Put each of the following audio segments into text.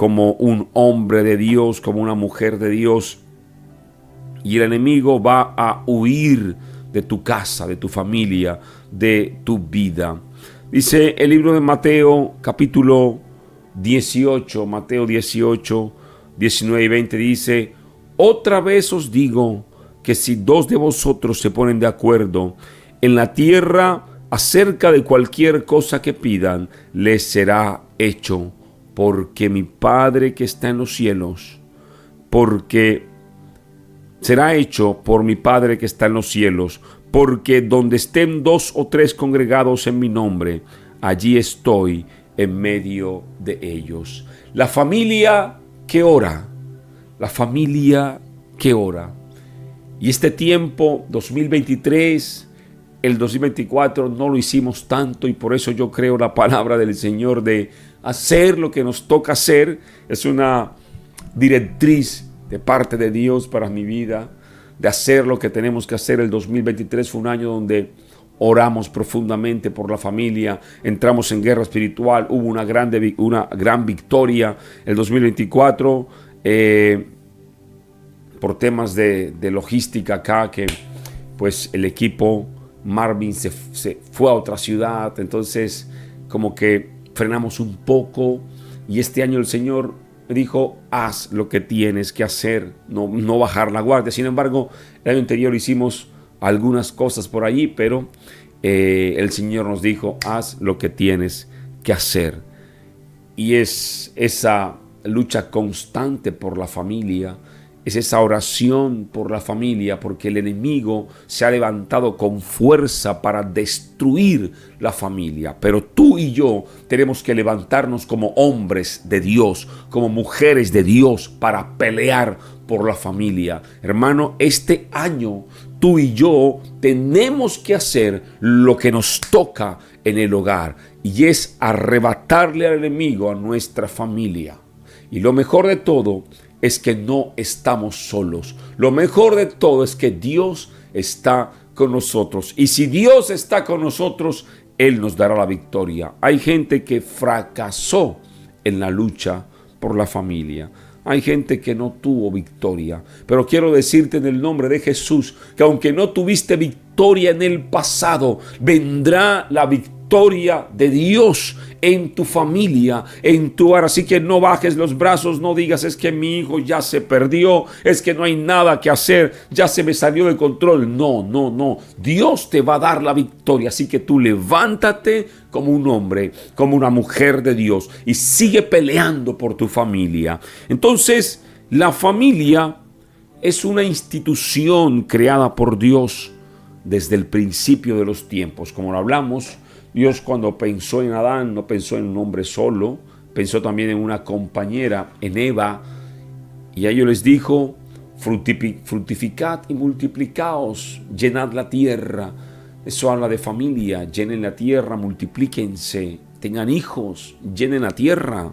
como un hombre de Dios, como una mujer de Dios. Y el enemigo va a huir de tu casa, de tu familia, de tu vida. Dice el libro de Mateo, capítulo 18, Mateo 18, 19 y 20, dice: otra vez os digo que si dos de vosotros se ponen de acuerdo en la tierra acerca de cualquier cosa que pidan, les será hecho, porque mi Padre que está en los cielos, porque será hecho por mi Padre que está en los cielos, porque donde estén dos o tres congregados en mi nombre, allí estoy en medio de ellos. La familia que ora, la familia que ora. Y este tiempo, 2023, el 2024, no lo hicimos tanto, y por eso yo creo la palabra del Señor de hacer lo que nos toca hacer. Es una directriz de parte de Dios para mi vida, de hacer lo que tenemos que hacer. El 2023 fue un año donde oramos profundamente por la familia, entramos en guerra espiritual, hubo una gran victoria. El 2024, por temas de logística acá, que pues el equipo Marvin se fue a otra ciudad, entonces como que frenamos un poco, y este año el Señor me dijo: haz lo que tienes que hacer, no bajar la guardia. Sin embargo, el año anterior hicimos algunas cosas por allí, pero el Señor nos dijo: haz lo que tienes que hacer. Y es esa lucha constante por la familia, es esa oración por la familia, porque el enemigo se ha levantado con fuerza para destruir la familia. Pero tú y yo tenemos que levantarnos como hombres de Dios, como mujeres de Dios, para pelear por la familia. Hermano, este año tú y yo tenemos que hacer lo que nos toca en el hogar, y es arrebatarle al enemigo a nuestra familia. Y lo mejor de todo es que no estamos solos. Lo mejor de todo es que Dios está con nosotros. Y si Dios está con nosotros, Él nos dará la victoria. Hay gente que fracasó en la lucha por la familia. Hay gente que no tuvo victoria. Pero quiero decirte en el nombre de Jesús que aunque no tuviste victoria en el pasado, vendrá la victoria de Dios en tu familia, en tu hogar. Así que no bajes los brazos, no digas: es que mi hijo ya se perdió, es que no hay nada que hacer, ya se me salió de control. No. Dios te va a dar la victoria. Así que tú levántate como un hombre, como una mujer de Dios, y sigue peleando por tu familia. Entonces, la familia es una institución creada por Dios desde el principio de los tiempos. Como lo hablamos, Dios, cuando pensó en Adán, no pensó en un hombre solo, pensó también en una compañera, en Eva, y a ellos les dijo: fructificad y multiplicaos, llenad la tierra. Eso habla de familia: llenen la tierra, multiplíquense, tengan hijos, llenen la tierra.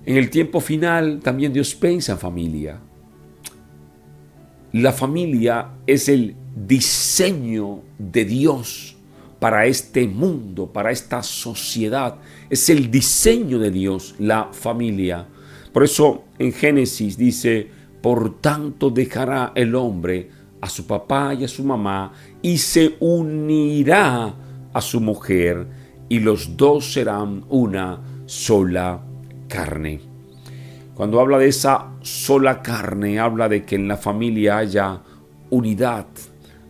En el tiempo final también Dios piensa en familia. La familia es el diseño de Dios para este mundo, para esta sociedad. Es el diseño de Dios, la familia. Por eso en Génesis dice: por tanto dejará el hombre a su papá y a su mamá, y se unirá a su mujer, y los dos serán una sola carne. Cuando habla de esa sola carne, habla de que en la familia haya unidad,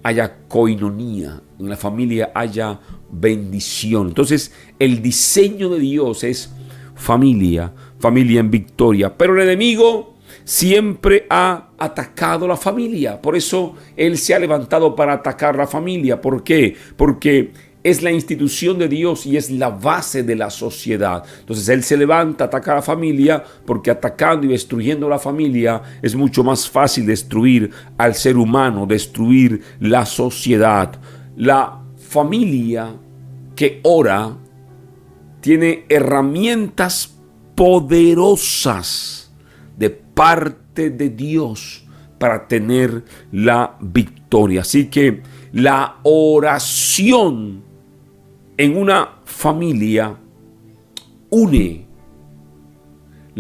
haya coinonía, en la familia haya bendición. Entonces, el diseño de Dios es familia, familia en victoria. Pero el enemigo siempre ha atacado la familia. Por eso él se ha levantado para atacar la familia. ¿Por qué? Porque es la institución de Dios y es la base de la sociedad. Entonces él se levanta a atacar a la familia, porque atacando y destruyendo la familia es mucho más fácil destruir al ser humano, destruir la sociedad. La familia que ora tiene herramientas poderosas de parte de Dios para tener la victoria. Así que la oración en una familia une,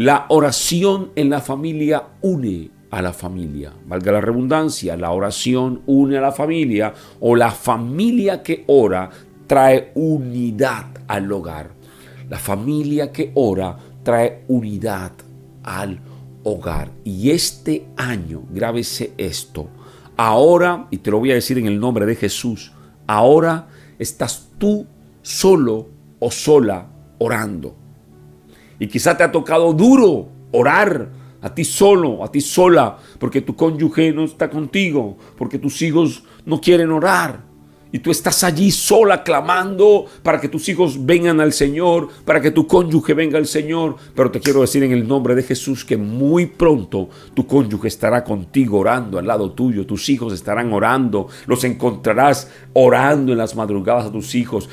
La oración en la familia une a la familia. Valga la redundancia, la oración une a la familia, o la familia que ora trae unidad al hogar. La familia que ora trae unidad al hogar. Y este año, grábese esto, ahora, y te lo voy a decir en el nombre de Jesús, ahora estás tú solo o sola orando. Y quizá te ha tocado duro orar a ti solo, a ti sola, porque tu cónyuge no está contigo, porque tus hijos no quieren orar. Y tú estás allí sola clamando para que tus hijos vengan al Señor, para que tu cónyuge venga al Señor. Pero te quiero decir en el nombre de Jesús que muy pronto tu cónyuge estará contigo orando al lado tuyo. Tus hijos estarán orando. Los encontrarás orando en las madrugadas a tus hijos.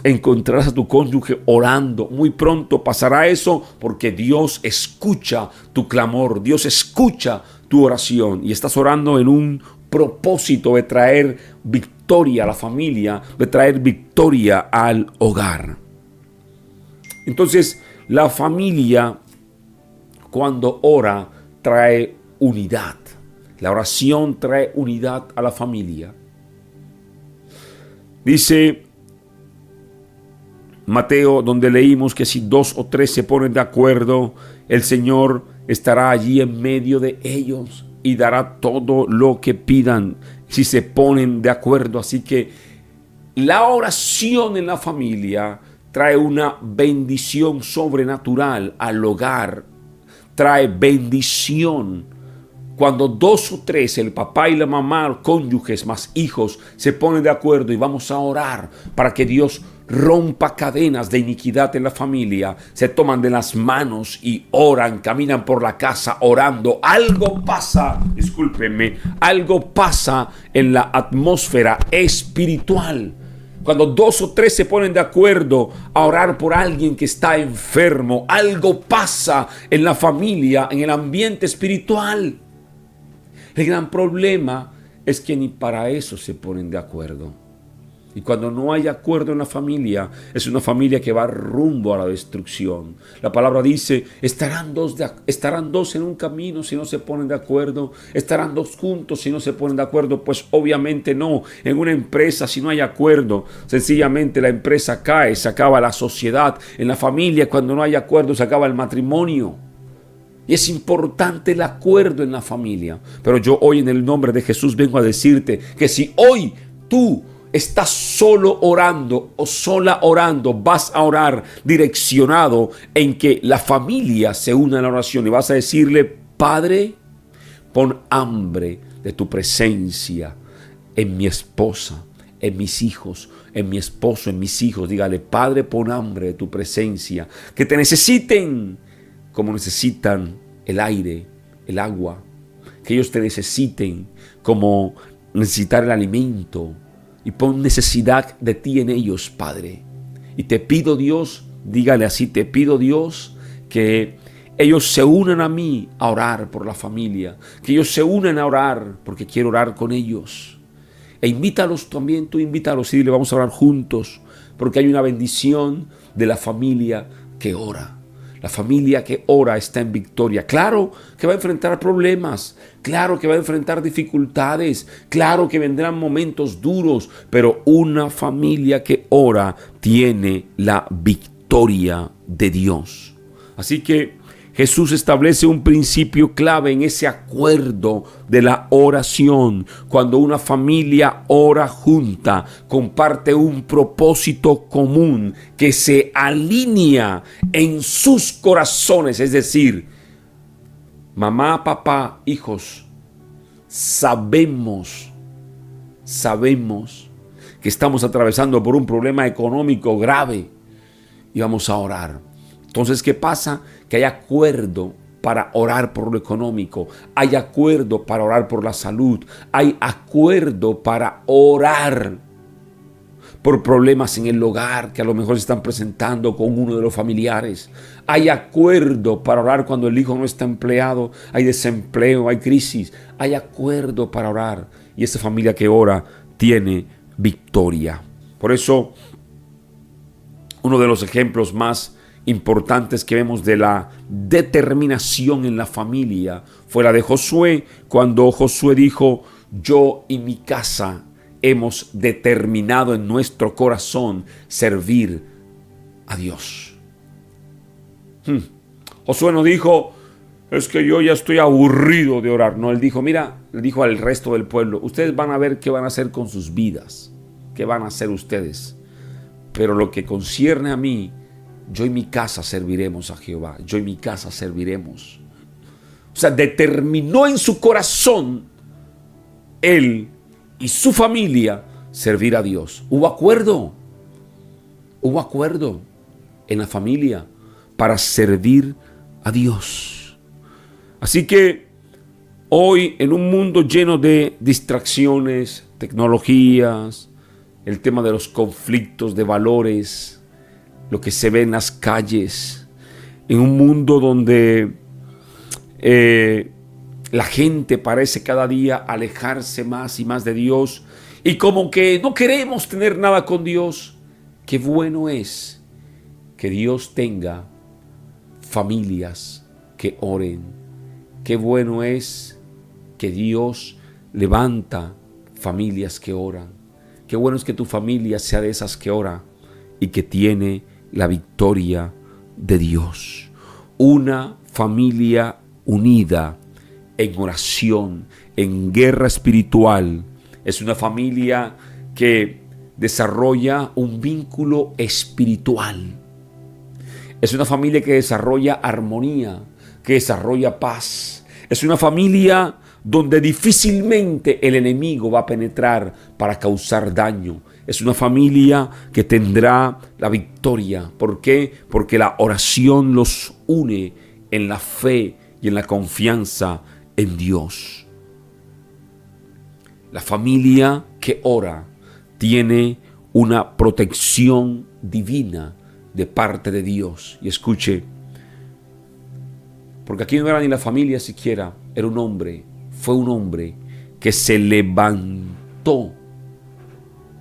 Encontrarás a tu cónyuge orando. Muy pronto pasará eso porque Dios escucha tu clamor. Dios escucha tu oración. Y estás orando en un propósito de traer victoria a la familia, de traer victoria al hogar. Entonces, la familia cuando ora trae unidad. La oración trae unidad a la familia. Dice Mateo, donde leímos que si 2 o 3 se ponen de acuerdo, el Señor estará allí en medio de ellos y dará todo lo que pidan si se ponen de acuerdo. Así que la oración en la familia trae una bendición sobrenatural al hogar, trae bendición. Cuando 2 o 3, el papá y la mamá, cónyuges más hijos, se ponen de acuerdo y vamos a orar para que Dios rompa cadenas de iniquidad en la familia, se toman de las manos y oran, caminan por la casa orando, algo pasa, discúlpenme, algo pasa en la atmósfera espiritual. Cuando 2 o 3 se ponen de acuerdo a orar por alguien que está enfermo, algo pasa en la familia, en el ambiente espiritual. El gran problema es que ni para eso se ponen de acuerdo. Y cuando no hay acuerdo en la familia, es una familia que va rumbo a la destrucción. La palabra dice, estarán dos en un camino si no se ponen de acuerdo. Estarán 2 juntos si no se ponen de acuerdo. Pues obviamente no. En una empresa, si no hay acuerdo, sencillamente la empresa cae, se acaba la sociedad. En la familia, cuando no hay acuerdo, se acaba el matrimonio. Y es importante el acuerdo en la familia. Pero yo hoy en el nombre de Jesús vengo a decirte que si hoy tú estás solo orando o sola orando, vas a orar direccionado en que la familia se una a la oración y vas a decirle, Padre, pon hambre de tu presencia en mi esposa, en mis hijos, en mi esposo, en mis hijos. Dígale, Padre, pon hambre de tu presencia, que te necesiten como necesitan el aire, el agua, que ellos te necesiten como necesitar el alimento. Y pon necesidad de ti en ellos, Padre. Y te pido, Dios, dígale así, te pido, Dios, que ellos se unan a mí a orar por la familia. Que ellos se unan a orar porque quiero orar con ellos. E invítalos también, tú invítalos y dile, vamos a orar juntos. Porque hay una bendición de la familia que ora. La familia que ora está en victoria. Claro que va a enfrentar problemas, claro que va a enfrentar dificultades, claro que vendrán momentos duros, pero una familia que ora tiene la victoria de Dios. Así que Jesús establece un principio clave en ese acuerdo de la oración. Cuando una familia ora junta, comparte un propósito común que se alinea en sus corazones. Es decir, mamá, papá, hijos, sabemos que estamos atravesando por un problema económico grave y vamos a orar. Entonces, ¿qué pasa? Que hay acuerdo para orar por lo económico, hay acuerdo para orar por la salud, hay acuerdo para orar por problemas en el hogar que a lo mejor se están presentando con uno de los familiares. Hay acuerdo para orar cuando el hijo no está empleado, hay desempleo, hay crisis. Hay acuerdo para orar y esa familia que ora tiene victoria. Por eso, uno de los ejemplos más importantes que vemos de la determinación en la familia fue la de Josué, cuando Josué dijo: yo y mi casa hemos determinado en nuestro corazón servir a Dios. Josué no dijo: es que yo ya estoy aburrido de orar. No, él dijo, mira, le dijo al resto del pueblo: ustedes van a ver qué van a hacer con sus vidas, qué van a hacer ustedes, pero lo que concierne a mí, yo y mi casa serviremos a Jehová, yo y mi casa serviremos. O sea, determinó en su corazón él y su familia servir a Dios. Hubo acuerdo en la familia para servir a Dios. Así que hoy, en un mundo lleno de distracciones, tecnologías, el tema de los conflictos de valores, lo que se ve en las calles, en un mundo donde la gente parece cada día alejarse más y más de Dios, y como que no queremos tener nada con Dios, qué bueno es que Dios tenga familias que oren. Qué bueno es que Dios levanta familias que oran. Qué bueno es que tu familia sea de esas que ora y que tiene la victoria de Dios. Una familia unida en oración, en guerra espiritual, es una familia que desarrolla un vínculo espiritual. Es una familia que desarrolla armonía, que desarrolla paz. Es una familia donde difícilmente el enemigo va a penetrar para causar daño. Es una familia que tendrá la victoria. ¿Por qué? Porque la oración los une en la fe y en la confianza en Dios. La familia que ora tiene una protección divina de parte de Dios. Y escuche, porque aquí no era ni la familia siquiera, era un hombre, fue un hombre que se levantó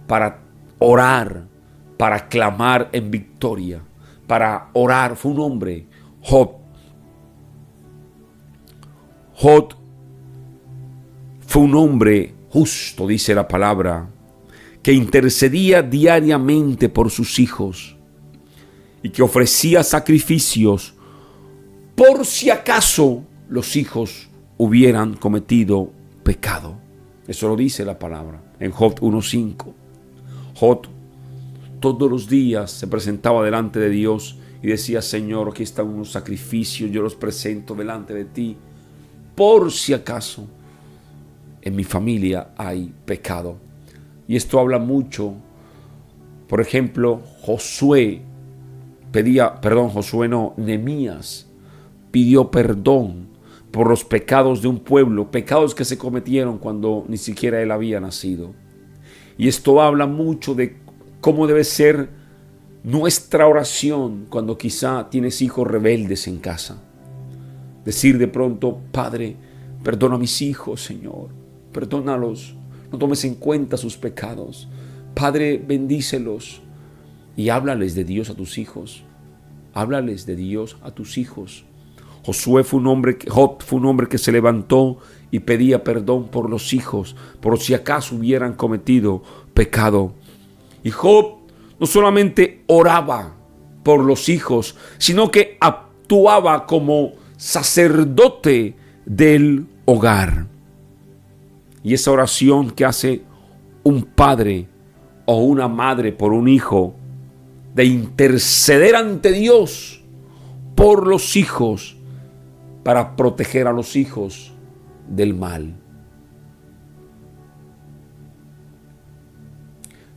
para orar, para clamar en victoria, para orar. Fue un hombre, Job. Job fue un hombre justo, dice la palabra, que intercedía diariamente por sus hijos y que ofrecía sacrificios por si acaso los hijos hubieran cometido pecado. Eso lo dice la palabra en Job 1:5. Job todos los días se presentaba delante de Dios y decía: Señor, aquí están unos sacrificios, yo los presento delante de ti, por si acaso en mi familia hay pecado. Y esto habla mucho. Por ejemplo, Nehemías pidió perdón por los pecados de un pueblo, pecados que se cometieron cuando ni siquiera él había nacido. Y esto habla mucho de cómo debe ser nuestra oración cuando quizá tienes hijos rebeldes en casa. Decir de pronto: Padre, perdona a mis hijos, Señor, perdónalos, no tomes en cuenta sus pecados. Padre, bendícelos. Y háblales de Dios a tus hijos. Háblales de Dios a tus hijos. Job fue un hombre que se levantó y pedía perdón por los hijos, por si acaso hubieran cometido pecado. Y Job no solamente oraba por los hijos, sino que actuaba como sacerdote del hogar. Y esa oración que hace un padre o una madre por un hijo, de interceder ante Dios por los hijos, para proteger a los hijos del mal.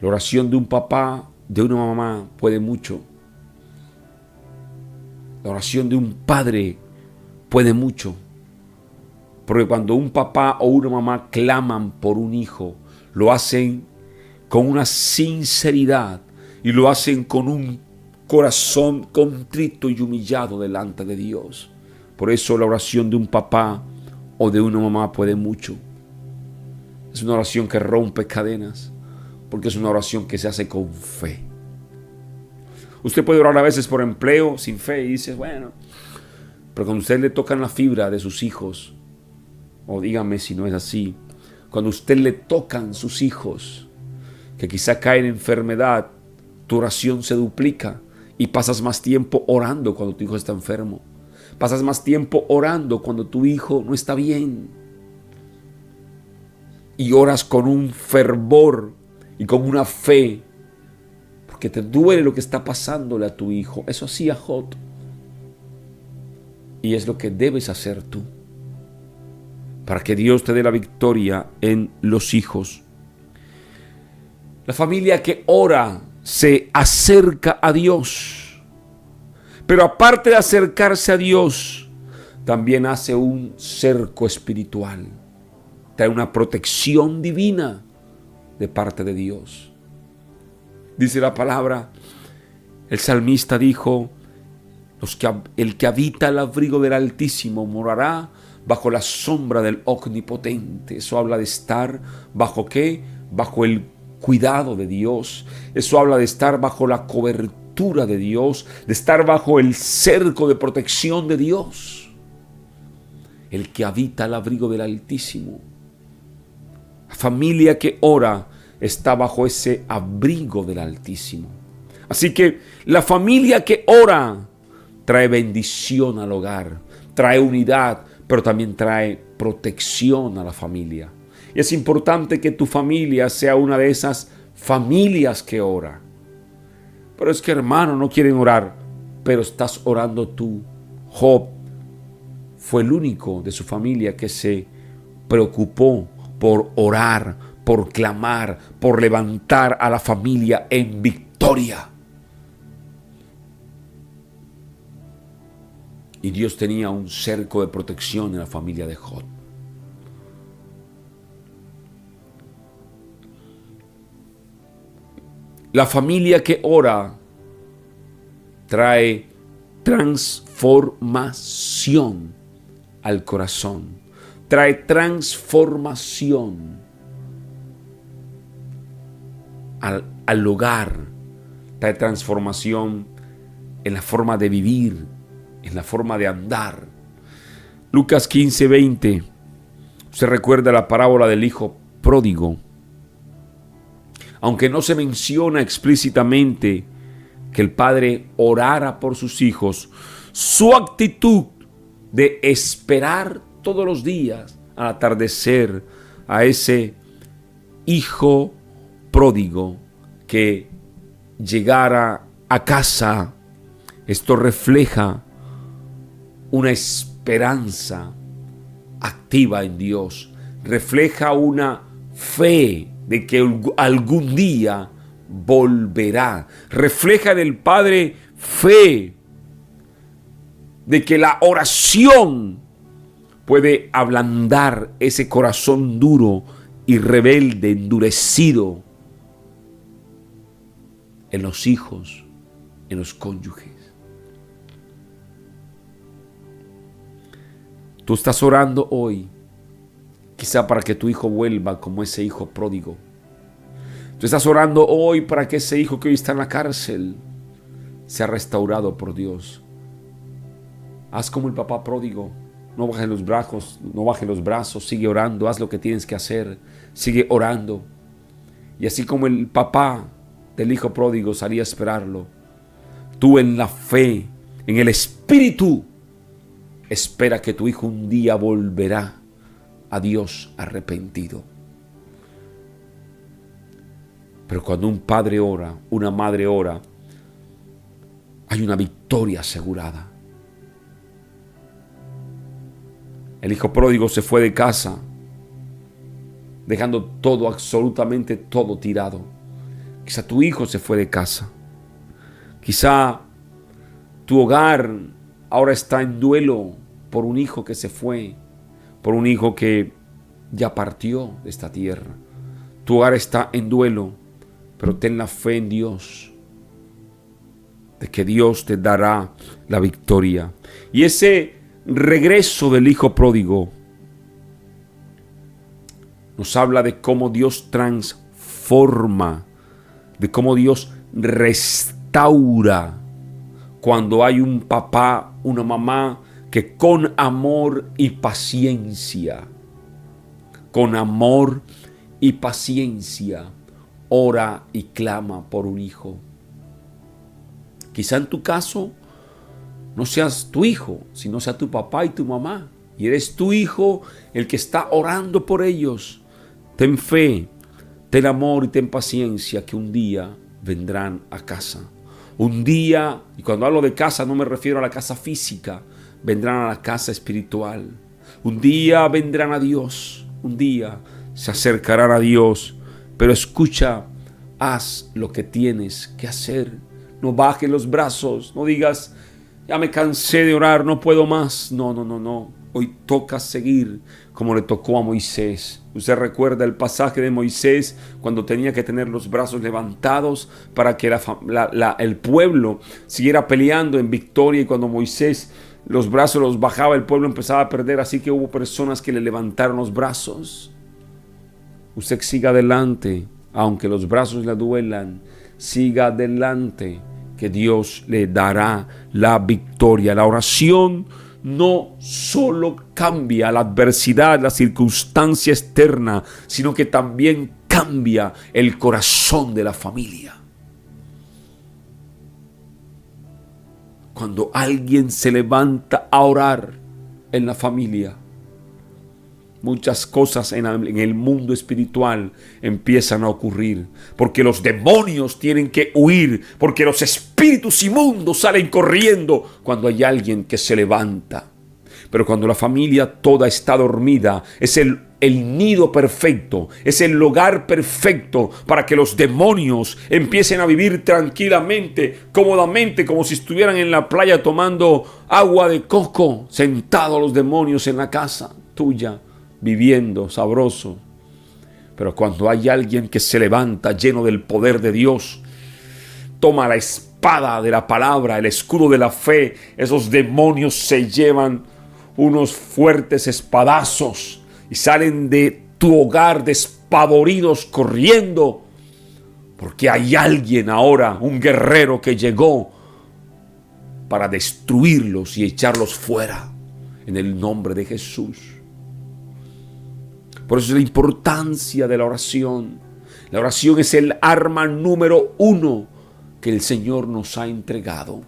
La oración de un papá, de una mamá, puede mucho. La oración de un padre puede mucho. Porque cuando un papá o una mamá claman por un hijo, lo hacen con una sinceridad y lo hacen con un corazón contrito y humillado delante de Dios. Por eso la oración de un papá o de una mamá puede mucho. Es una oración que rompe cadenas, porque es una oración que se hace con fe. Usted puede orar a veces por empleo sin fe y dice, bueno, pero cuando usted le tocan la fibra de sus hijos, o dígame si no es así, cuando usted le tocan sus hijos, que quizá caen en enfermedad, tu oración se duplica y pasas más tiempo orando cuando tu hijo está enfermo. Pasas más tiempo orando cuando tu hijo no está bien. Y oras con un fervor y con una fe, porque te duele lo que está pasándole a tu hijo. Eso hacía Job. Y es lo que debes hacer tú, para que Dios te dé la victoria en los hijos. La familia que ora se acerca a Dios, pero aparte de acercarse a Dios, también hace un cerco espiritual, trae una protección divina de parte de Dios. Dice la palabra, el salmista dijo, el que habita el abrigo del Altísimo morará bajo la sombra del Omnipotente. Eso habla de estar bajo ¿qué? Bajo el cuidado de Dios. Eso habla de estar bajo la cobertura de Dios, de estar bajo el cerco de protección de Dios. El que habita el abrigo del Altísimo. La familia que ora está bajo ese abrigo del Altísimo. Así que la familia que ora trae bendición al hogar, trae unidad, pero también trae protección a la familia. Y es importante que tu familia sea una de esas familias que ora. Pero es que, hermano, no quieren orar, pero estás orando tú. Job fue el único de su familia que se preocupó por orar, por clamar, por levantar a la familia en victoria. Y Dios tenía un cerco de protección en la familia de Job. La familia que ora trae transformación al corazón. Trae transformación al hogar. Trae transformación en la forma de vivir, en la forma de andar. Lucas 15:20. Usted recuerda la parábola del hijo pródigo. Aunque no se menciona explícitamente que el padre orara por sus hijos, su actitud de esperar todos los días al atardecer a ese hijo pródigo que llegara a casa, esto refleja una esperanza activa en Dios, refleja una fe de que algún día volverá, refleja en el Padre fe de que la oración puede ablandar ese corazón duro y rebelde, endurecido en los hijos, en los cónyuges. Tú estás orando hoy, quizá para que tu hijo vuelva como ese hijo pródigo. Tú estás orando hoy para que ese hijo que hoy está en la cárcel sea restaurado por Dios. Haz como el papá pródigo. No bajes los brazos, sigue orando, haz lo que tienes que hacer, sigue orando. Y así como el papá del hijo pródigo salía a esperarlo, tú en la fe, en el espíritu, espera que tu hijo un día volverá a Dios arrepentido. Pero cuando un padre ora, una madre ora, hay una victoria asegurada. El hijo pródigo se fue de casa, dejando todo, absolutamente todo tirado. Quizá tu hijo se fue de casa. Quizá tu hogar ahora está en duelo por un hijo que se fue, por un hijo que ya partió de esta tierra. Tu hogar está en duelo, pero ten la fe en Dios, de que Dios te dará la victoria. Y ese regreso del hijo pródigo nos habla de cómo Dios transforma, de cómo Dios restaura restaura cuando hay un papá, una mamá que con amor y paciencia, ora y clama por un hijo. Quizá en tu caso no seas tu hijo, sino sea tu papá y tu mamá. Y eres tu hijo el que está orando por ellos. Ten fe, ten amor y ten paciencia, que un día vendrán a casa. Un día, y cuando hablo de casa no me refiero a la casa física, vendrán a la casa espiritual. Un día vendrán a Dios, un día se acercarán a Dios. Pero escucha, haz lo que tienes que hacer. No bajes los brazos, no digas, ya me cansé de orar, no puedo más. No. Hoy toca seguir como le tocó a Moisés. Usted recuerda el pasaje de Moisés cuando tenía que tener los brazos levantados para que el pueblo siguiera peleando en victoria, y cuando Moisés los brazos los bajaba, el pueblo empezaba a perder. Así que hubo personas que le levantaron los brazos. Usted siga adelante, aunque los brazos le duelan, siga adelante, que Dios le dará la victoria. La oración no solo cambia la adversidad, la circunstancia externa, sino que también cambia el corazón de la familia. Cuando alguien se levanta a orar en la familia, muchas cosas en el mundo espiritual empiezan a ocurrir, porque los demonios tienen que huir, porque los espíritus inmundos salen corriendo cuando hay alguien que se levanta. Pero cuando la familia toda está dormida, es el nido perfecto, es el lugar perfecto para que los demonios empiecen a vivir tranquilamente, cómodamente, como si estuvieran en la playa tomando agua de coco, sentados los demonios en la casa tuya, viviendo sabroso. Pero cuando hay alguien que se levanta lleno del poder de Dios, toma la espada de la palabra, el escudo de la fe, esos demonios se llevan unos fuertes espadazos y salen de tu hogar despavoridos corriendo, porque hay alguien ahora, un guerrero que llegó para destruirlos y echarlos fuera en el nombre de Jesús. Por eso es la importancia de la oración. La oración es el arma número 1 que el Señor nos ha entregado.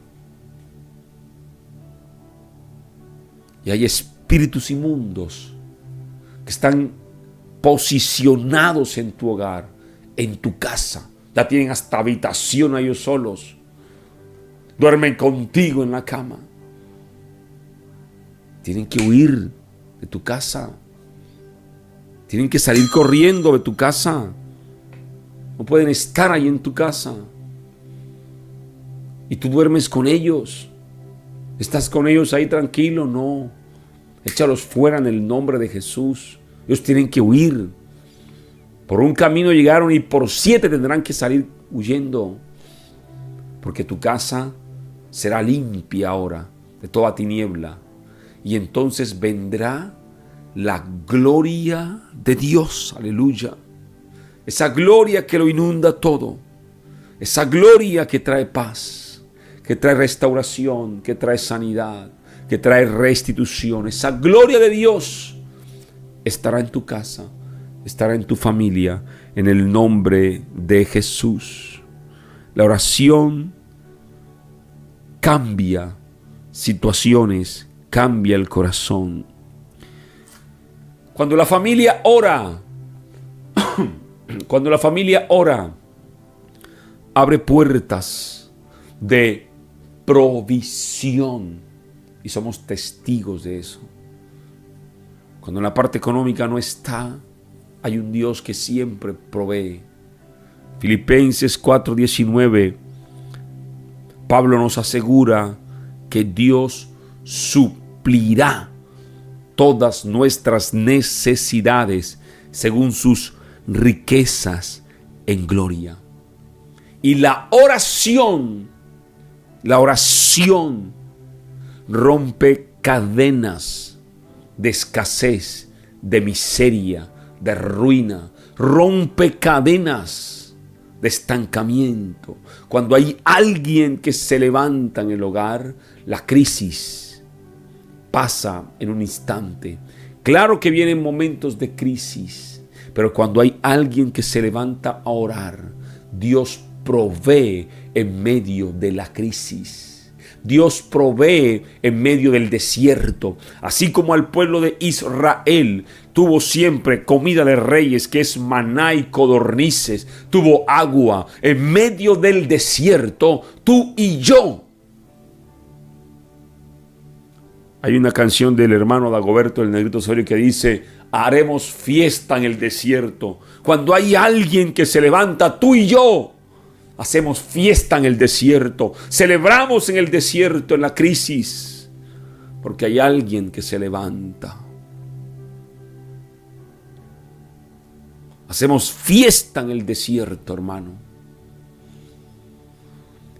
Y hay espíritus inmundos que están posicionados en tu hogar, en tu casa. Ya tienen hasta habitación a ellos solos. Duermen contigo en la cama. Tienen que huir de tu casa. Tienen que salir corriendo de tu casa. No pueden estar ahí en tu casa. Y tú duermes con ellos. ¿Estás con ellos ahí tranquilo? No. Échalos fuera en el nombre de Jesús. Ellos tienen que huir. Por un camino llegaron y por 7 tendrán que salir huyendo. Porque tu casa será limpia ahora de toda tiniebla. Y entonces vendrá la gloria de Dios, aleluya. Esa gloria que lo inunda todo. Esa gloria que trae paz, que trae restauración, que trae sanidad, que trae restitución. Esa gloria de Dios estará en tu casa, estará en tu familia, en el nombre de Jesús. La oración cambia situaciones, cambia el corazón. Cuando la familia ora, abre puertas de provisión. Y somos testigos de eso. Cuando la parte económica no está, hay un Dios que siempre provee. Filipenses 4:19, Pablo nos asegura que Dios suplirá todas nuestras necesidades según sus riquezas en gloria. Y la oración rompe cadenas de escasez, de miseria, de ruina. Rompe cadenas de estancamiento. Cuando hay alguien que se levanta en el hogar, la crisis pasa en un instante. Claro que vienen momentos de crisis, pero cuando hay alguien que se levanta a orar, Dios provee en medio de la crisis. Dios provee en medio del desierto. Así como al pueblo de Israel tuvo siempre comida de reyes, que es maná y codornices, tuvo agua en medio del desierto, tú y yo. Hay una canción del hermano Dagoberto el Negrito Osorio que dice: haremos fiesta en el desierto. Cuando hay alguien que se levanta, tú y yo hacemos fiesta en el desierto, celebramos en el desierto, en la crisis, porque hay alguien que se levanta. Hacemos fiesta en el desierto, hermano.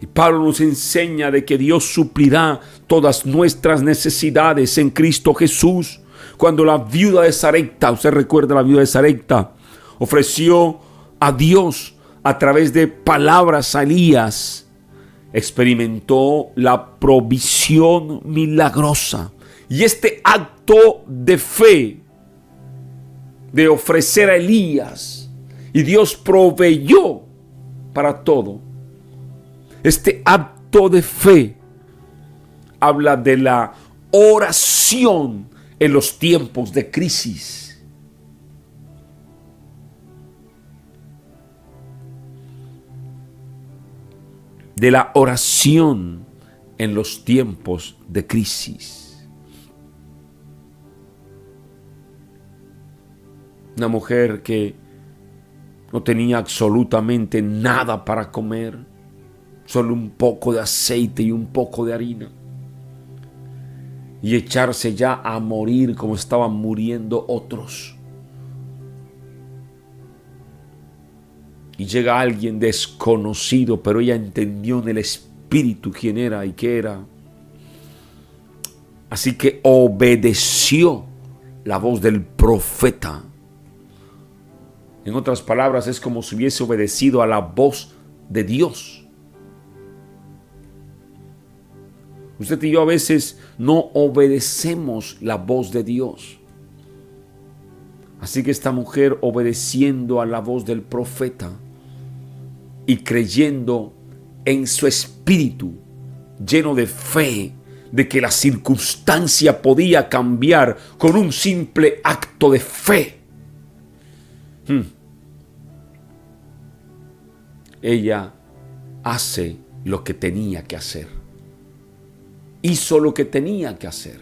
Y Pablo nos enseña de que Dios suplirá todas nuestras necesidades en Cristo Jesús. Cuando la viuda de Sarepta, usted recuerda la viuda de Sarepta, ofreció a Dios a través de palabras a Elías, experimentó la provisión milagrosa. Y este acto de fe, de ofrecer a Elías, y Dios proveyó para todo. Este acto de fe habla de la oración en los tiempos de crisis. De la oración en los tiempos de crisis. Una mujer que no tenía absolutamente nada para comer, solo un poco de aceite y un poco de harina, y echarse ya a morir como estaban muriendo otros. Y llega alguien desconocido, pero ella entendió en el espíritu quién era y qué era. Así que obedeció la voz del profeta. En otras palabras, es como si hubiese obedecido a la voz de Dios. Usted y yo a veces no obedecemos la voz de Dios. Así que esta mujer, obedeciendo a la voz del profeta y creyendo en su espíritu, lleno de fe, de que la circunstancia podía cambiar con un simple acto de fe. Ella hace lo que tenía que hacer. Hizo lo que tenía que hacer.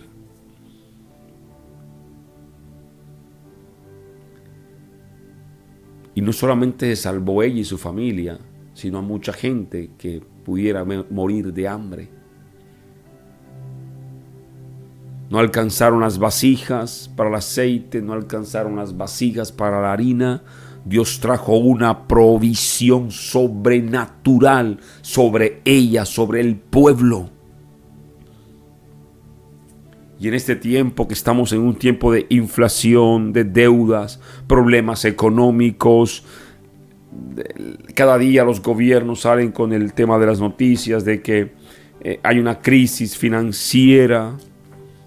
Y no solamente se salvó ella y su familia, sino a mucha gente que pudiera morir de hambre. No alcanzaron las vasijas para el aceite, no alcanzaron las vasijas para la harina. Dios trajo una provisión sobrenatural sobre ella, sobre el pueblo. Y en este tiempo que estamos en un tiempo de inflación, de deudas, problemas económicos, cada día los gobiernos salen con el tema de las noticias de que hay una crisis financiera.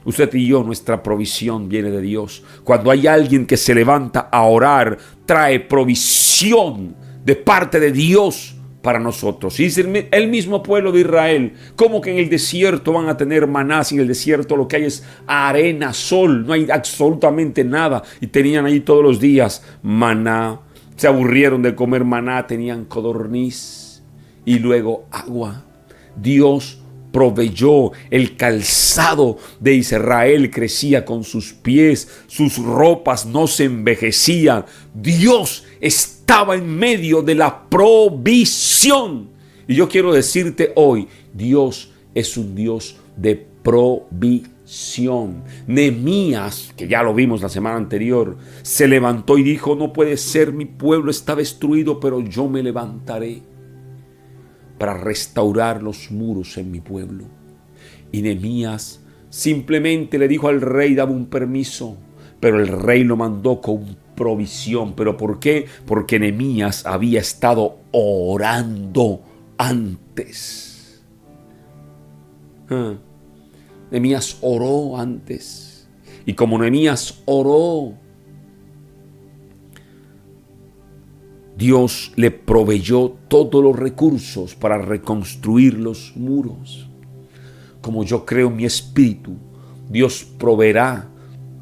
Usted y yo, nuestra provisión viene de Dios. Cuando hay alguien que se levanta a orar, trae provisión de parte de Dios para nosotros. Y dice el mismo pueblo de Israel: ¿cómo que en el desierto van a tener maná? Si en el desierto lo que hay es arena, sol, no hay absolutamente nada. Y tenían ahí todos los días maná. Se aburrieron de comer maná, tenían codorniz y luego agua. Dios proveyó, el calzado de Israel crecía con sus pies, sus ropas no se envejecían. Dios estaba en medio de la provisión. Y yo quiero decirte hoy, Dios es un Dios de provisión. Nehemías, que ya lo vimos la semana anterior, se levantó y dijo: no puede ser, mi pueblo está destruido, pero yo me levantaré para restaurar los muros en mi pueblo. Y Nehemías simplemente le dijo al rey: dame un permiso, pero el rey lo mandó con provisión. ¿Pero por qué? Porque Nehemías había estado orando antes. Nehemías oró antes. Y como Nehemías oró, Dios le proveyó todos los recursos para reconstruir los muros. Como yo creo en mi espíritu, Dios proveerá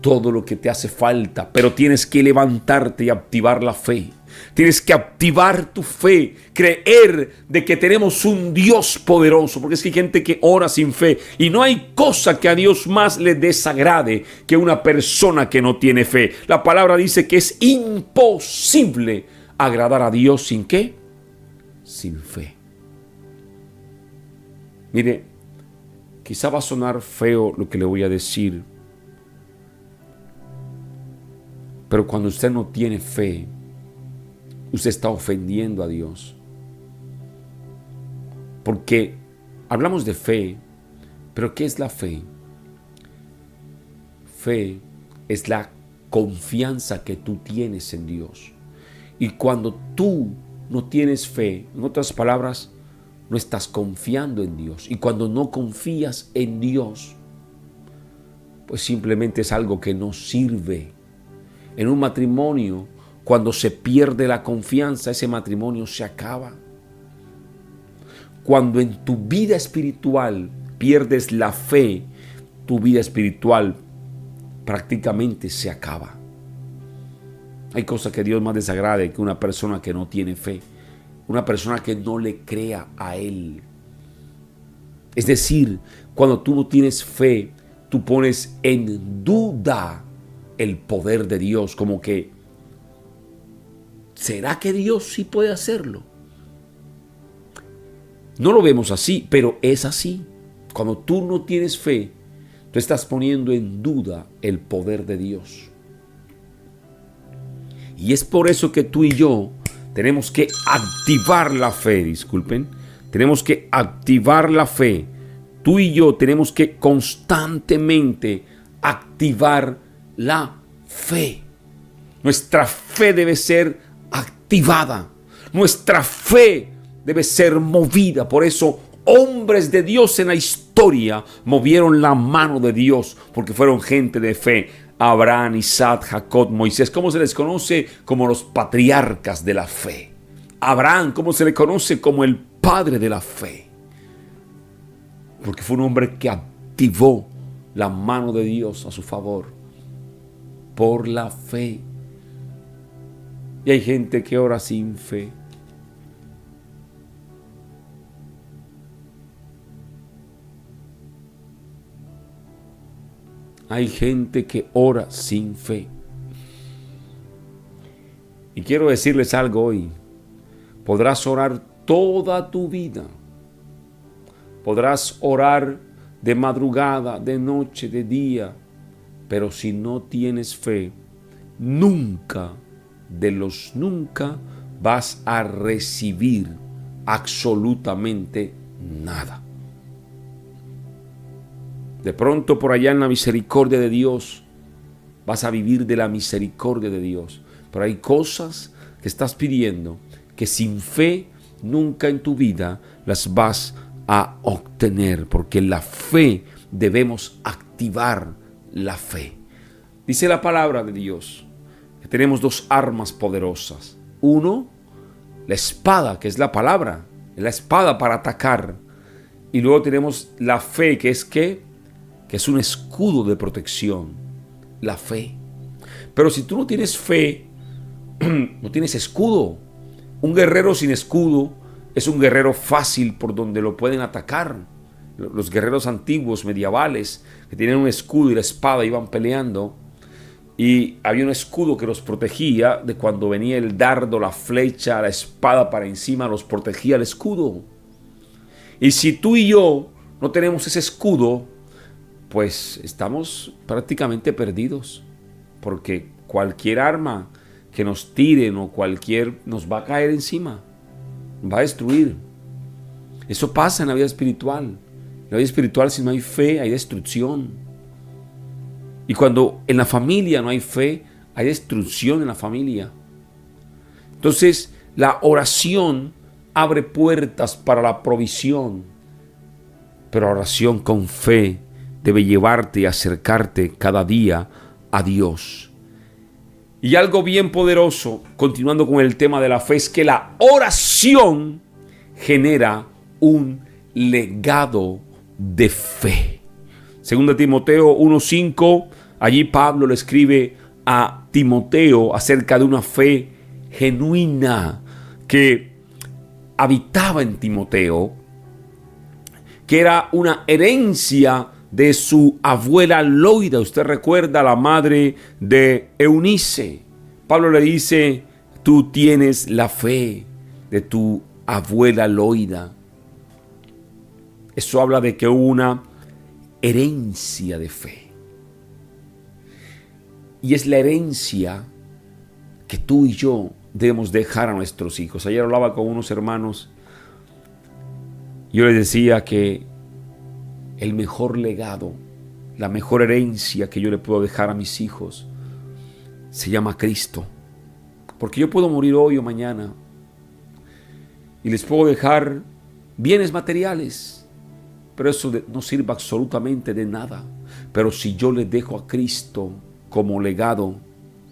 todo lo que te hace falta, pero tienes que levantarte y activar la fe. Tienes que activar tu fe, creer de que tenemos un Dios poderoso, porque es que hay gente que ora sin fe y no hay cosa que a Dios más le desagrade que una persona que no tiene fe. La palabra dice que es imposible agradar a Dios sin ¿qué? Sin fe. Mire, quizá va a sonar feo lo que le voy a decir, pero cuando usted no tiene fe, usted está ofendiendo a Dios. Porque hablamos de fe, pero ¿qué es la fe? Fe es la confianza que tú tienes en Dios. Y cuando tú no tienes fe, en otras palabras, no estás confiando en Dios. Y cuando no confías en Dios, pues simplemente es algo que no sirve. En un matrimonio, cuando se pierde la confianza, ese matrimonio se acaba. Cuando en tu vida espiritual pierdes la fe, tu vida espiritual prácticamente se acaba. Hay cosas que Dios más desagrade que una persona que no tiene fe, una persona que no le crea a Él. Es decir, cuando tú no tienes fe, tú pones en duda el poder de Dios, como que, ¿será que Dios sí puede hacerlo? No lo vemos así, pero es así. Cuando tú no tienes fe, tú estás poniendo en duda el poder de Dios. Y es por eso que tú y yo tenemos que activar la fe, tenemos que activar la fe. Tú y yo tenemos que constantemente activar la fe. Nuestra fe debe ser activada. Nuestra fe debe ser movida. Por eso hombres de Dios en la historia movieron la mano de Dios, porque fueron gente de fe. Abraham, Isaac, Jacob, Moisés, ¿cómo se les conoce? Como los patriarcas de la fe. Abraham, ¿cómo se le conoce? Como el padre de la fe. Porque fue un hombre que activó la mano de Dios a su favor por la fe. Y hay gente que ora sin fe. Hay gente que ora sin fe. Y quiero decirles algo hoy. Podrás orar toda tu vida. Podrás orar de madrugada, de noche, de día. Pero si no tienes fe, nunca, de los nunca, vas a recibir absolutamente nada. De pronto por allá en la misericordia de Dios vas a vivir de la misericordia de Dios. Pero hay cosas que estás pidiendo que sin fe nunca en tu vida las vas a obtener. Porque en la fe debemos activar la fe. Dice la palabra de Dios que tenemos dos armas poderosas. Uno, la espada, que es la palabra. La espada para atacar. Y luego tenemos la fe, que es ¿qué? Que es un escudo de protección, la fe. Pero si tú no tienes fe, no tienes escudo. Un guerrero sin escudo es un guerrero fácil por donde lo pueden atacar. Los guerreros antiguos, medievales, que tienen un escudo y la espada, iban peleando. Y había un escudo que los protegía de cuando venía el dardo, la flecha, la espada para encima, los protegía el escudo. Y si tú y yo no tenemos ese escudo, pues estamos prácticamente perdidos, porque cualquier arma que nos tiren o nos va a caer encima, va a destruir. Eso pasa en la vida espiritual. En la vida espiritual, si no hay fe, hay destrucción. Y cuando en la familia no hay fe, hay destrucción en la familia. Entonces, la oración abre puertas para la provisión, pero la oración con fe debe llevarte y acercarte cada día a Dios. Y algo bien poderoso, continuando con el tema de la fe, es que la oración genera un legado de fe. Según Timoteo 1:5, allí Pablo le escribe a Timoteo acerca de una fe genuina que habitaba en Timoteo, que era una herencia de su abuela Loida. Usted recuerda, la madre de Eunice. Pablo le dice: tú tienes la fe de tu abuela Loida. Eso habla de que hubo una herencia de fe. Y es la herencia que tú y yo debemos dejar a nuestros hijos. Ayer hablaba con unos hermanos. Yo les decía que el mejor legado, la mejor herencia que yo le puedo dejar a mis hijos se llama Cristo. Porque yo puedo morir hoy o mañana y les puedo dejar bienes materiales, pero eso no sirve absolutamente de nada. Pero si yo les dejo a Cristo como legado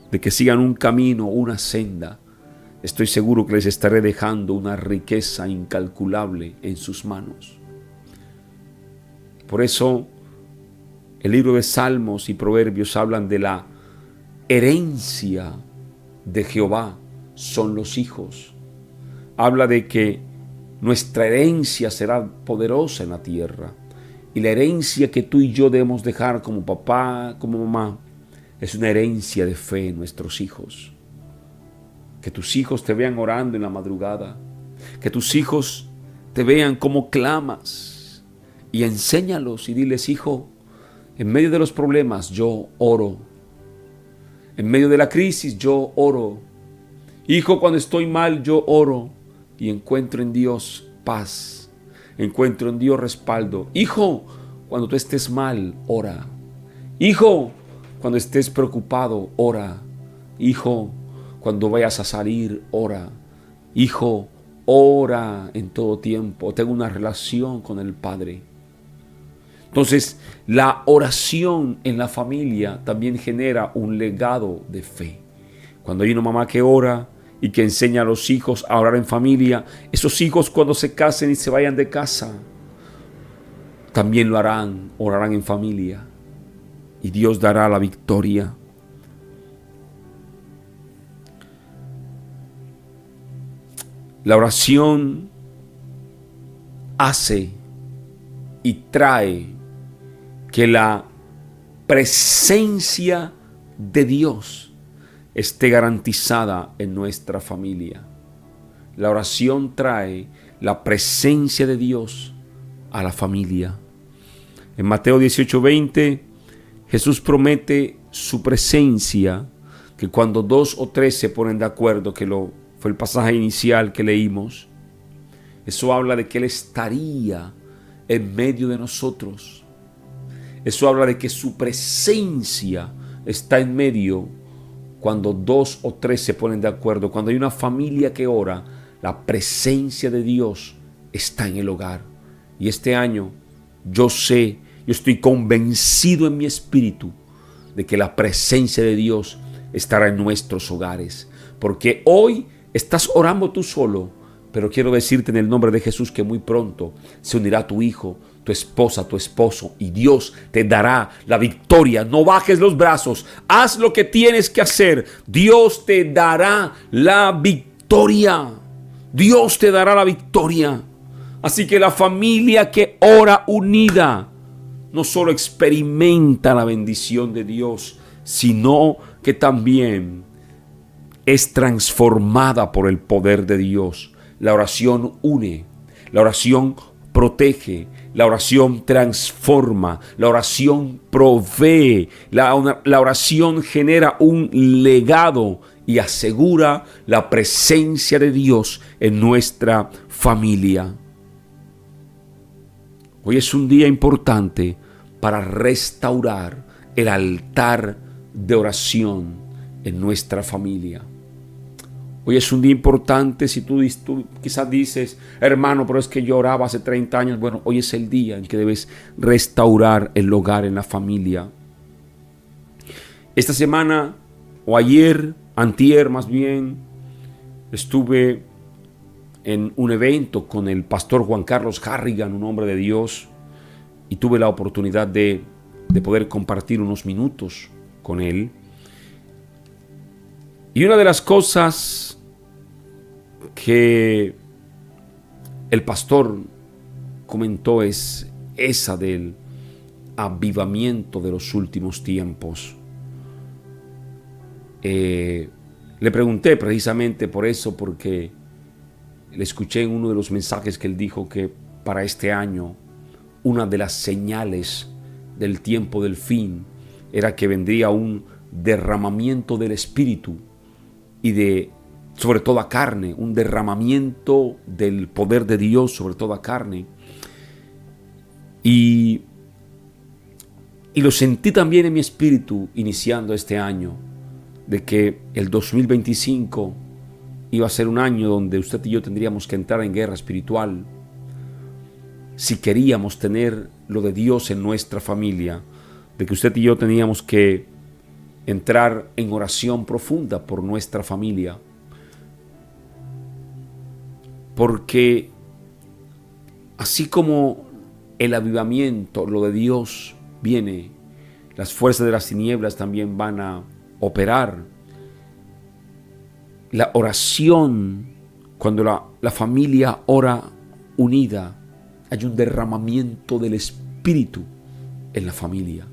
de que sigan un camino, una senda, estoy seguro que les estaré dejando una riqueza incalculable en sus manos. Por eso el libro de Salmos y Proverbios hablan de la herencia de Jehová son los hijos. Habla de que nuestra herencia será poderosa en la tierra. Y la herencia que tú y yo debemos dejar como papá, como mamá, es una herencia de fe en nuestros hijos. Que tus hijos te vean orando en la madrugada. Que tus hijos te vean cómo clamas. Y enséñalos y diles: hijo, en medio de los problemas yo oro. En medio de la crisis yo oro. Hijo, cuando estoy mal yo oro. Y encuentro en Dios paz. Encuentro en Dios respaldo. Hijo, cuando tú estés mal, ora. Hijo, cuando estés preocupado, ora. Hijo, cuando vayas a salir, ora. Hijo, ora en todo tiempo. Tengo una relación con el Padre. Entonces, la oración en la familia también genera un legado de fe. Cuando hay una mamá que ora y que enseña a los hijos a orar en familia, esos hijos cuando se casen y se vayan de casa, también lo harán, orarán en familia. Y Dios dará la victoria. La oración hace y trae que la presencia de Dios esté garantizada en nuestra familia. La oración trae la presencia de Dios a la familia. En Mateo 18:20, Jesús promete su presencia, que cuando 2 o 3 se ponen de acuerdo, que fue el pasaje inicial que leímos, eso habla de que Él estaría en medio de nosotros. Eso habla de que su presencia está en medio cuando 2 o 3 se ponen de acuerdo. Cuando hay una familia que ora, la presencia de Dios está en el hogar. Y este año yo estoy convencido en mi espíritu de que la presencia de Dios estará en nuestros hogares. Porque hoy estás orando tú solo, pero quiero decirte en el nombre de Jesús que muy pronto se unirá tu hijo, tu esposa, tu esposo, y Dios te dará la victoria. No bajes los brazos, haz lo que tienes que hacer. Dios te dará la victoria. Dios te dará la victoria. Así que la familia que ora unida no solo experimenta la bendición de Dios, sino que también es transformada por el poder de Dios. La oración une, la oración protege, la oración transforma, la oración provee, la oración genera un legado y asegura la presencia de Dios en nuestra familia. Hoy es un día importante para restaurar el altar de oración en nuestra familia. Hoy es un día importante. Si tú quizás dices, hermano, pero es que yo oraba hace 30 años. Bueno, hoy es el día en que debes restaurar el hogar en la familia. Esta semana, o ayer, antier más bien, estuve en un evento con el pastor Juan Carlos Harrigan, un hombre de Dios, y tuve la oportunidad de poder compartir unos minutos con él. Y una de las cosas que el pastor comentó es esa del avivamiento de los últimos tiempos. Le pregunté precisamente por eso, porque le escuché en uno de los mensajes que él dijo que para este año una de las señales del tiempo del fin era que vendría un derramamiento del Espíritu y sobre toda carne, un derramamiento del poder de Dios sobre toda carne. Y lo sentí también en mi espíritu iniciando este año, de que el 2025 iba a ser un año donde usted y yo tendríamos que entrar en guerra espiritual si queríamos tener lo de Dios en nuestra familia, de que usted y yo teníamos que entrar en oración profunda por nuestra familia. Porque así como el avivamiento, lo de Dios viene, las fuerzas de las tinieblas también van a operar. La oración, cuando la familia ora unida, hay un derramamiento del Espíritu en la familia.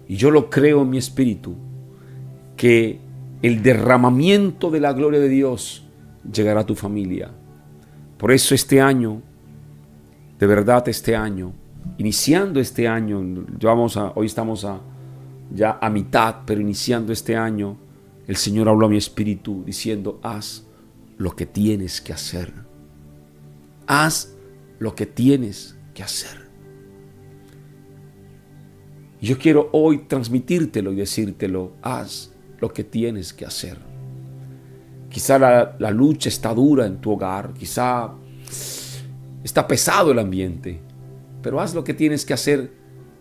Y yo lo creo en mi espíritu, que el derramamiento de la gloria de Dios llegará a tu familia. Por eso este año, de verdad este año, iniciando este año, hoy estamos ya a mitad, pero iniciando este año, el Señor habló a mi espíritu diciendo, haz lo que tienes que hacer. Haz lo que tienes que hacer. Y yo quiero hoy transmitírtelo y decírtelo, haz lo que tienes que hacer. Quizá la lucha está dura en tu hogar, quizá está pesado el ambiente, pero haz lo que tienes que hacer,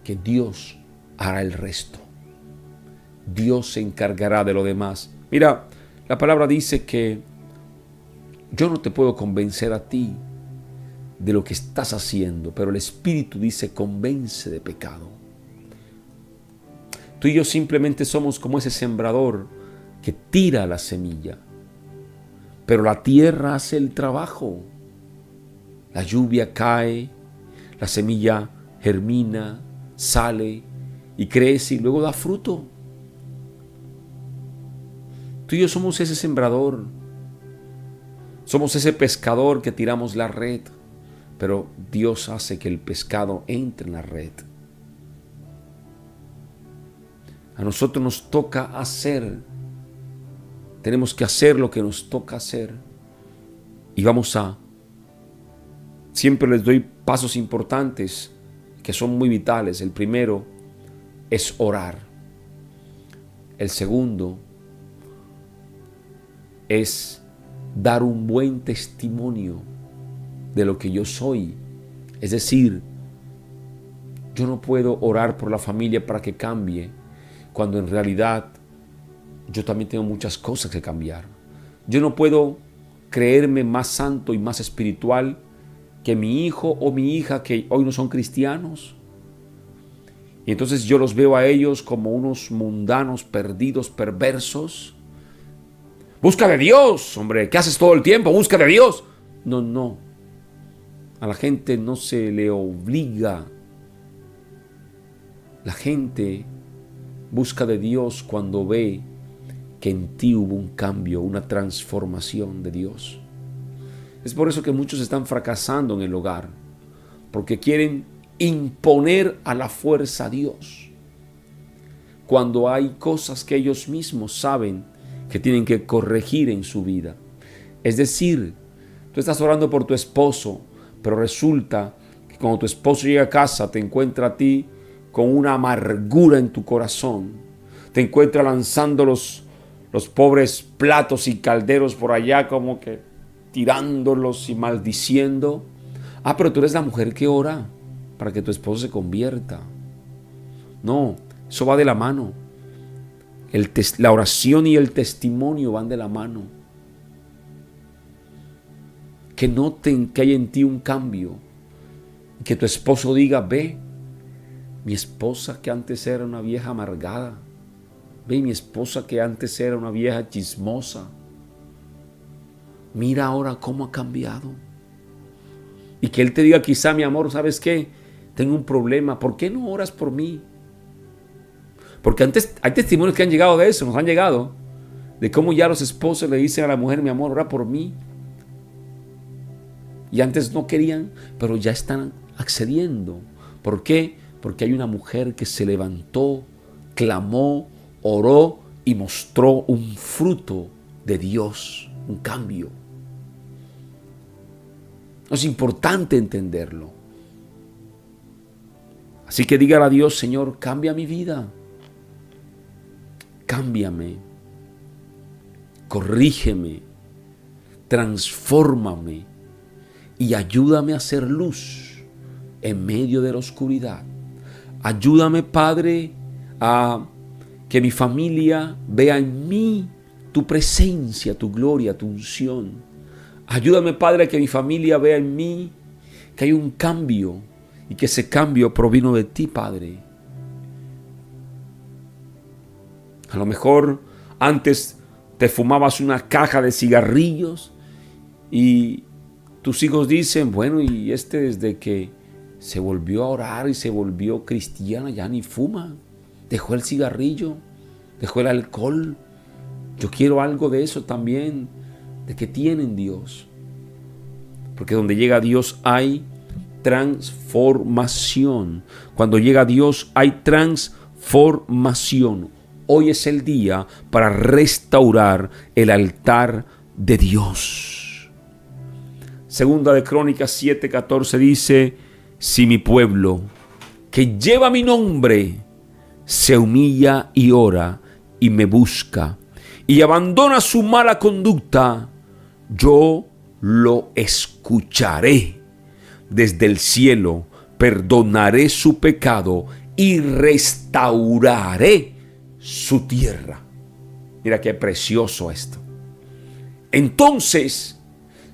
que Dios hará el resto. Dios se encargará de lo demás. Mira, la palabra dice que yo no te puedo convencer a ti de lo que estás haciendo, pero el Espíritu dice, convence de pecado. Tú y yo simplemente somos como ese sembrador que tira la semilla, pero la tierra hace el trabajo. La lluvia cae, la semilla germina, sale y crece y luego da fruto. Tú y yo somos ese sembrador, somos ese pescador que tiramos la red, pero Dios hace que el pescado entre en la red. A nosotros nos toca hacer, tenemos que hacer lo que nos toca hacer. Y siempre les doy pasos importantes que son muy vitales. El primero es orar. El segundo es dar un buen testimonio de lo que yo soy. Es decir, yo no puedo orar por la familia para que cambie, cuando en realidad yo también tengo muchas cosas que cambiar. Yo no puedo creerme más santo y más espiritual que mi hijo o mi hija que hoy no son cristianos. Y entonces yo los veo a ellos como unos mundanos, perdidos, perversos. Busca de Dios, hombre, ¿qué haces todo el tiempo? Busca de Dios. No. A la gente no se le obliga. La gente busca de Dios cuando ve que en ti hubo un cambio, una transformación de Dios. Es por eso que muchos están fracasando en el hogar, porque quieren imponer a la fuerza a Dios, cuando hay cosas que ellos mismos saben que tienen que corregir en su vida. Es decir, tú estás orando por tu esposo, pero resulta que cuando tu esposo llega a casa te encuentra a ti con una amargura en tu corazón, te encuentra lanzando los los pobres platos y calderos por allá como que tirándolos y maldiciendo. Pero tú eres la mujer que ora para que tu esposo se convierta. No, eso va de la mano. La oración y el testimonio van de la mano. Que noten que hay en ti un cambio. Que tu esposo diga, ve, mi esposa que antes era una vieja amargada. Ve, mi esposa que antes era una vieja chismosa. Mira ahora cómo ha cambiado. Y que él te diga, quizá, mi amor, ¿sabes qué? Tengo un problema. ¿Por qué no oras por mí? Porque antes hay testimonios que han llegado de eso, nos han llegado. De cómo ya los esposos le dicen a la mujer, mi amor, ora por mí. Y antes no querían, pero ya están accediendo. ¿Por qué? Porque hay una mujer que se levantó, clamó, oró y mostró un fruto de Dios, un cambio. Es importante entenderlo. Así que dígale a Dios, Señor, cambia mi vida. Cámbiame. Corrígeme. Transfórmame. Y ayúdame a ser luz en medio de la oscuridad. Ayúdame, Padre, a que mi familia vea en mí tu presencia, tu gloria, tu unción. Ayúdame, Padre, a que mi familia vea en mí que hay un cambio y que ese cambio provino de ti, Padre. A lo mejor antes te fumabas una caja de cigarrillos y tus hijos dicen, bueno, y desde que se volvió a orar y se volvió cristiana ya ni fuma. Dejó el cigarrillo, dejó el alcohol. Yo quiero algo de eso también, de que tienen Dios. Porque donde llega Dios hay transformación. Cuando llega Dios hay transformación. Hoy es el día para restaurar el altar de Dios. Segunda de Crónicas 7:14 dice, si mi pueblo, que lleva mi nombre, se humilla y ora y me busca y abandona su mala conducta, yo lo escucharé desde el cielo, perdonaré su pecado y restauraré su tierra. Mira qué precioso esto. Entonces,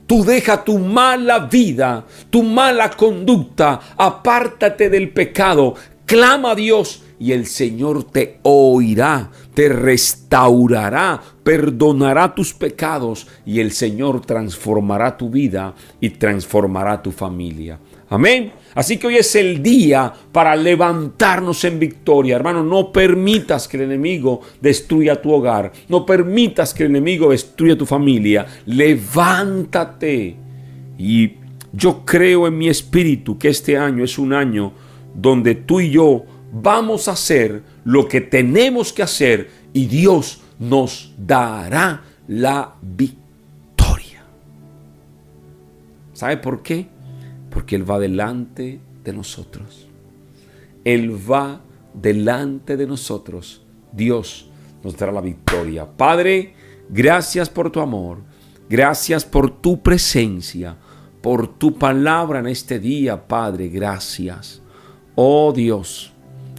tú deja tu mala vida, tu mala conducta, apártate del pecado, clama a Dios y el Señor te oirá, te restaurará, perdonará tus pecados y el Señor transformará tu vida y transformará tu familia. Amén. Así que hoy es el día para levantarnos en victoria. Hermano, no permitas que el enemigo destruya tu hogar. No permitas que el enemigo destruya tu familia. Levántate. Y yo creo en mi espíritu que este año es un año donde tú y yo vamos a hacer lo que tenemos que hacer y Dios nos dará la victoria. ¿Sabe por qué? Porque Él va delante de nosotros. Él va delante de nosotros. Dios nos dará la victoria. Padre, gracias por tu amor. Gracias por tu presencia. Por tu palabra en este día, Padre. Gracias. Oh Dios,